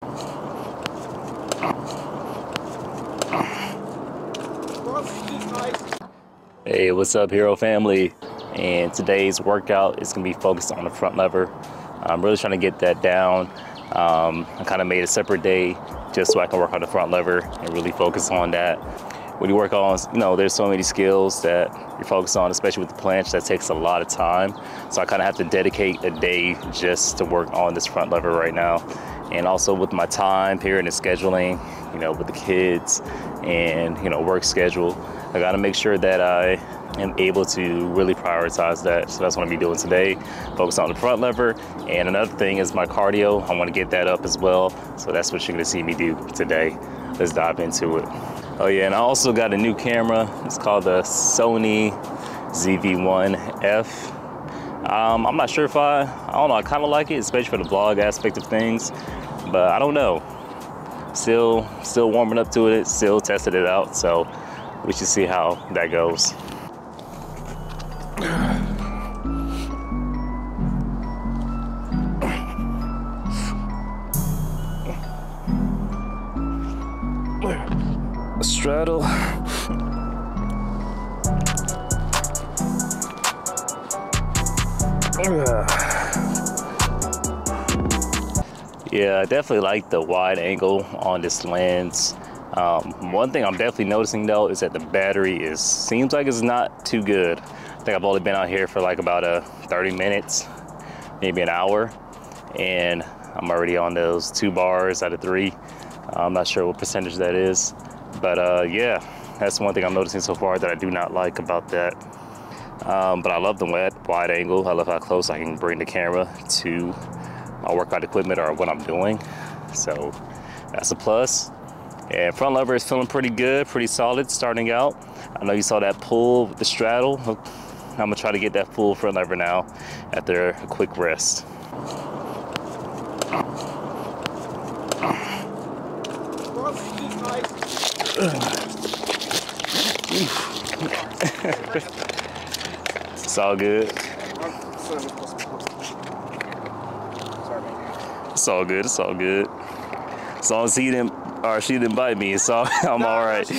Hey, what's up, Hero family? And today's workout is gonna be focused on the front lever. I'm really trying to get that down. I kind of made a separate day just so I can work on the front lever and really focus on that. When you work on, there's so many skills that you focus on, especially with the planche, that takes a lot of time. So I kind of have to dedicate a day just to work on this front lever right now. And also with my time period and scheduling, with the kids and, work schedule, I gotta make sure that I am able to really prioritize that. So that's what I'm gonna be doing today. Focus on the front lever. And another thing is my cardio. I wanna get that up as well. So that's what you're gonna see me do today. Let's dive into it. Oh yeah, and I also got a new camera. It's called the Sony ZV1-F. I'm not sure if I don't know, I kind of like it, especially for the vlog aspect of things, but I don't know. Still warming up to it, still tested it out, so we should see how that goes. A straddle. Yeah, I definitely like the wide angle on this lens. One thing I'm definitely noticing though is that the battery seems like it's not too good. I think I've only been out here for like about 30 minutes, maybe an hour, and I'm already on those 2 bars out of 3. I'm not sure what percentage that is, but yeah, that's one thing I'm noticing so far that I do not like about that. But I love the wide angle. I love how close I can bring the camera to my workout equipment or what I'm doing. So that's a plus. And front lever is feeling pretty good, pretty solid starting out. I know you saw that pull with the straddle. I'm gonna try to get that full front lever now after a quick rest. It's all good. It's all good. It's all good. As long as he didn't or she didn't bite me, so I'm all right.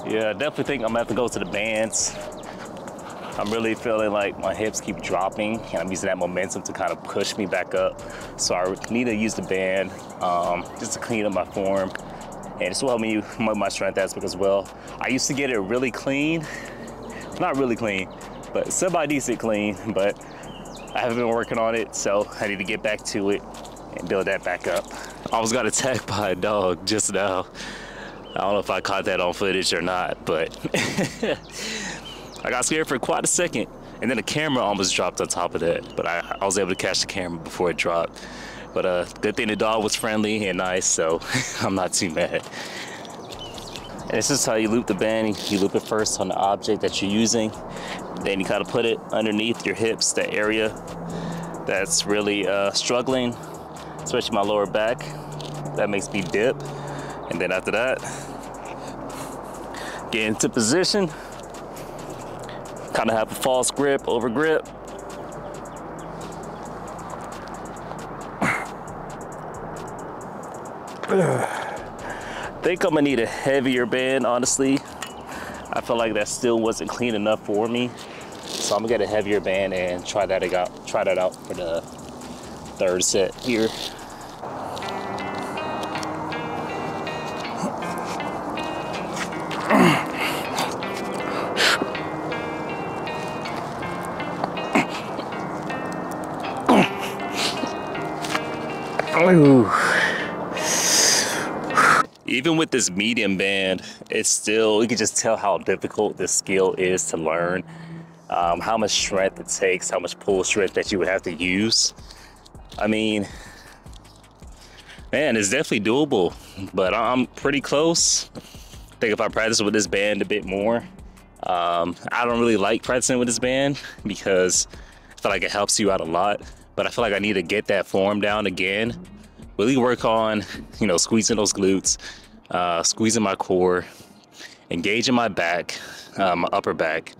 Yeah, I definitely think I'm gonna have to go to the bands. I'm really feeling like my hips keep dropping and I'm using that momentum to kind of push me back up. So I need to use the band just to clean up my form. And this will help me with my strength aspect as well. I used to get it really clean. Not really clean, but semi-decent clean, but I haven't been working on it, so I need to get back to it and build that back up. I was got attacked by a dog just now. I don't know if I caught that on footage or not, but I got scared for quite a second, and then the camera almost dropped on top of that, but I was able to catch the camera before it dropped. But good thing the dog was friendly and nice, so I'm not too mad. And this is how you loop the band. You loop it first on the object that you're using, then you kind of put it underneath your hips, the area that's really struggling, especially my lower back. That makes me dip. And then after that, get into position. Kind of have a false grip, over grip. I think I'm gonna need a heavier band, honestly. I feel like that still wasn't clean enough for me. So I'm gonna get a heavier band and try that out for the 3rd set here. Ooh. Even with this medium band, it's still, you can just tell how difficult this skill is to learn. How much strength it takes, how much pull strength that you would have to use. I mean, man, it's definitely doable, but I'm pretty close. I think if I practice with this band a bit more, I don't really like practicing with this band because I feel like it helps you out a lot, but I feel like I need to get that form down again. Really work on, squeezing those glutes, squeezing my core, engaging my back, my upper back.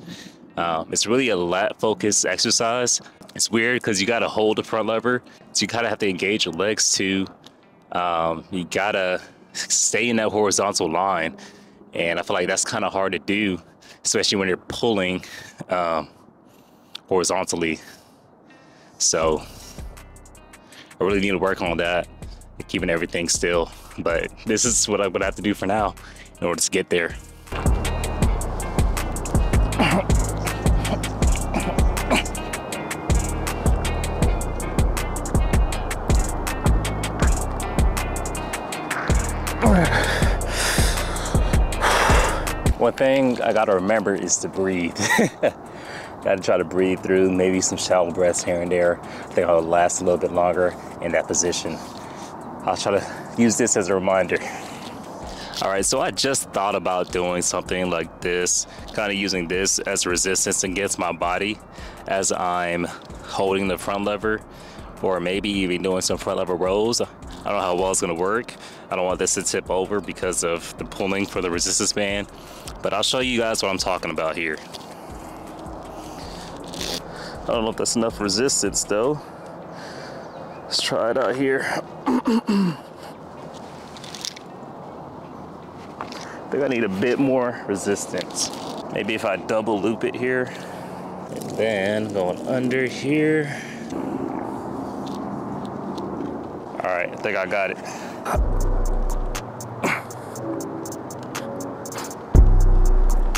It's really a lat focused exercise. It's weird because you gotta hold the front lever, so you kind of have to engage your legs too. You gotta stay in that horizontal line, and I feel like that's kind of hard to do, especially when you're pulling horizontally. So I really need to work on that, keeping everything still. But this is what I would have to do for now in order to get there. One thing I gotta remember is to breathe. Gotta try to breathe through, maybe some shallow breaths here and there. I think I'll last a little bit longer in that position. I'll try to use this as a reminder. All right, so I just thought about doing something like this, kind of using this as resistance against my body as I'm holding the front lever, or maybe even doing some front lever rows. I don't know how well it's gonna work. I don't want this to tip over because of the pulling for the resistance band, but I'll show you guys what I'm talking about here. I don't know if that's enough resistance though. Let's try it out here. I think I need a bit more resistance. Maybe if I double loop it here, and then going under here. All right, I think I got it.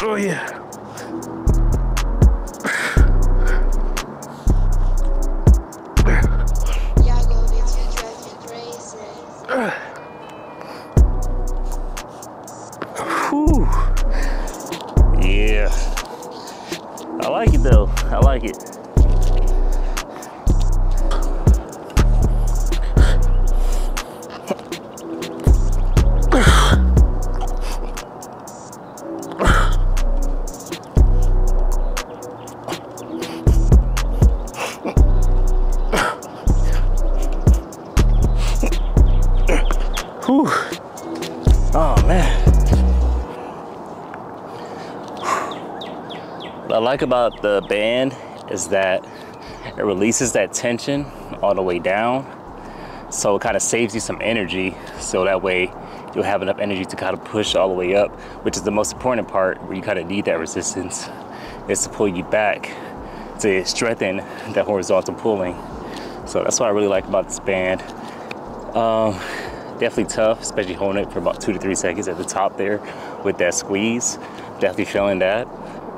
Oh yeah. Whew. Yeah. I like it though. I like it. Whew. Oh man. What I like about the band is that it releases that tension all the way down. So it kind of saves you some energy. So that way you'll have enough energy to kind of push all the way up, which is the most important part where you kind of need that resistance, is to pull you back to strengthen that horizontal pulling. So that's what I really like about this band. Definitely tough, especially holding it for about 2 to 3 seconds at the top there with that squeeze. Definitely feeling that.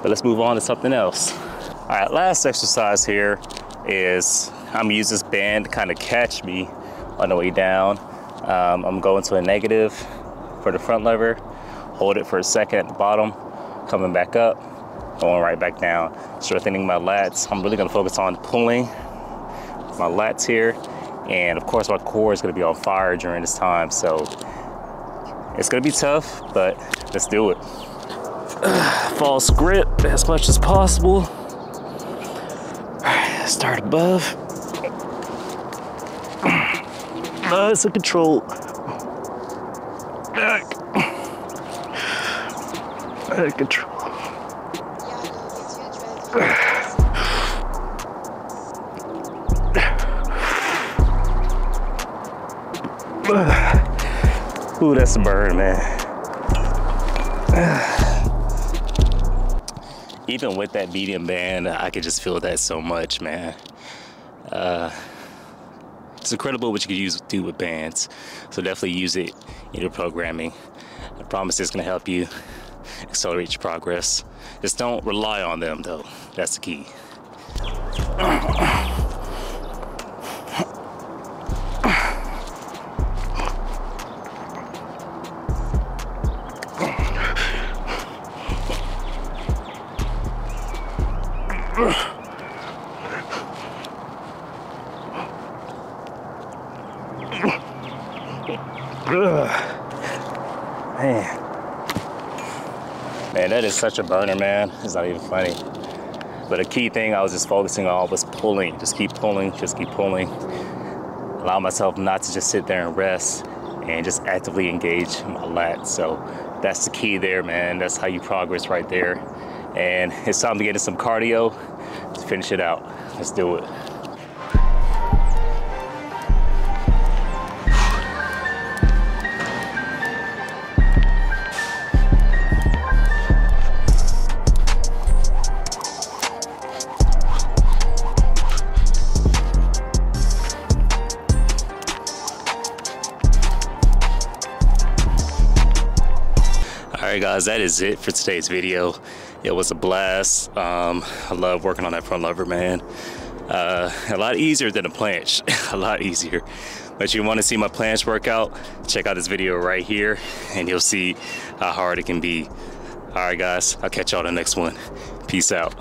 But let's move on to something else. All right, last exercise here is I'm gonna use this band to kind of catch me on the way down. I'm going to a negative for the front lever, hold it for a second at the bottom, coming back up, going right back down, strengthening my lats. I'm really gonna focus on pulling my lats here. And of course my core is gonna be on fire during this time. So it's gonna be tough, but let's do it. False grip as much as possible. Start above. Nice and control. Back. Control. Ooh, that's a burn, man. Even with that medium band, I could just feel that so much, man. It's incredible what you can do with bands. So definitely use it in your programming. I promise it's gonna help you accelerate your progress. Just don't rely on them though. That's the key. Man, that is such a burner, man. It's not even funny. But a key thing I was just focusing on was pulling. Just keep pulling, just keep pulling. Allow myself not to just sit there and rest and just actively engage my lats. So That's the key there, man. That's how you progress right there. And it's time to get into some cardio to finish it out. Let's do it. Alright guys, that is it for today's video. It was a blast. I love working on that front lever, man. A lot easier than a planche, a lot easier. But if you want to see my planche workout, check out this video right here and you'll see how hard it can be. Alright guys, I'll catch y'all in the next one. Peace out.